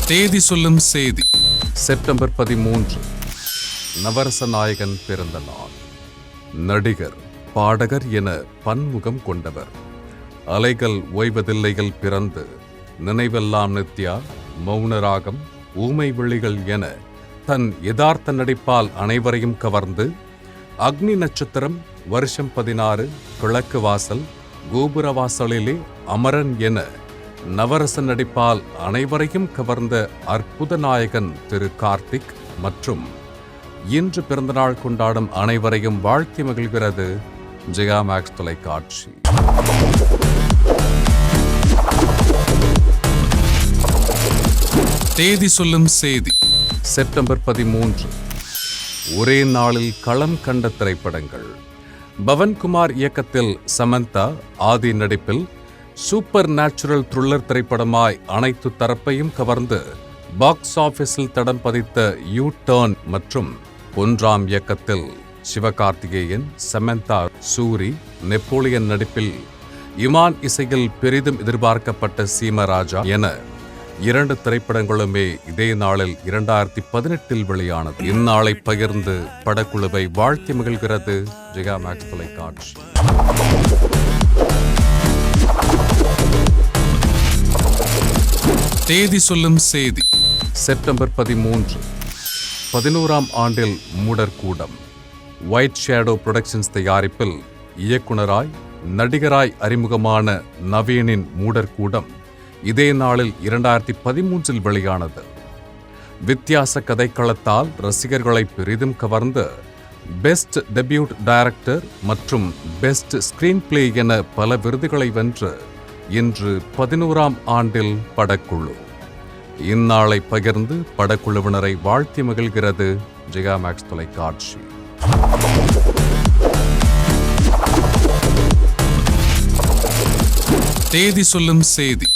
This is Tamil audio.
தேதி சொல்லும் செய்தி செப்டம்பர் 13 நவரச நாயகன் பிறந்த நாள். நடிகர், பாடகர் என பன்முகம் கொண்டவர். அலைகள் ஓய்வதில்லைகள் பிறந்து, நினைவெல்லாம் நித்யா, மௌனராகம், ஊமை விழிகள் என தன் யதார்த்த நடிப்பால் அனைவரையும் கவர்ந்து, அக்னி நட்சத்திரம், வருஷம் 16, கிழக்கு வாசல், கோபுர வாசலிலே அமரன் என நவரச நடிப்பால் அனைவரையும் கவர்ந்த அற்புத நாயகன் திரு கார்த்திக் மற்றும் இன்று பிறந்தநாள் கொண்டாடும் அனைவரையும் வாழ்த்தி மகிழ்கிறது ஜெயா மேக்ஸ் தொலைக்காட்சி. தேதி சொல்லும் செய்தி செப்டம்பர் 13 ஒரே நாளில் களம் கண்ட திரைப்படங்கள். பவன்குமார் இயக்கத்தில் சமந்தா, ஆதி நடிப்பில் சூப்பர் நேச்சுரல் த்ரில்லர் திரைப்படமாய் அனைத்து தரப்பையும் கவர்ந்து பாக்ஸ் ஆபீஸில் தடம் பதித்த யூ டர்ன் மற்றும் பொன்ராம் இயக்கத்தில் சிவகார்த்திகேயன், சமந்தா, சூரி, நெப்போலியன் நடிப்பில் இமான் இசையில் பெரிதும் எதிர்பார்க்கப்பட்ட சீமராஜா என 2 திரைப்படங்களுமே இதே நாளில் 2018 வெளியானது. இந்நாளை பகிர்ந்து படக்குழுவை வாழ்த்தி மகிழ்கிறது ஜெயா மேக்ஸ் தொலைக்காட்சி. தேதி சொல்லும் செய்தி செப்டம்பர் 13 11ஆம் ஆண்டில் மூடர்கூடம் ஒயிட் ஷேடோ புரொடக்ஷன்ஸ் தயாரிப்பில் இயக்குனராய், நடிகராய் அறிமுகமான நவீனின் மூடர்கூடம் இதே நாளில் 2013 வெளியானது. வித்தியாச கதைக்களத்தால் ரசிகர்களை பெரிதும் கவர்ந்து பெஸ்ட் டெபியூட் டைரக்டர் மற்றும் பெஸ்ட் ஸ்கிரீன் பிளே என பல விருதுகளை வென்று இன்று 11ஆம் ஆண்டில் படக்குழு. இந்நாளை பகிர்ந்து படக்குழுவினரை வாழ்த்தி மகிழ்கிறது ஜெயா மேக்ஸ் தொலைக்காட்சி. தேதி சொல்லும் செய்தி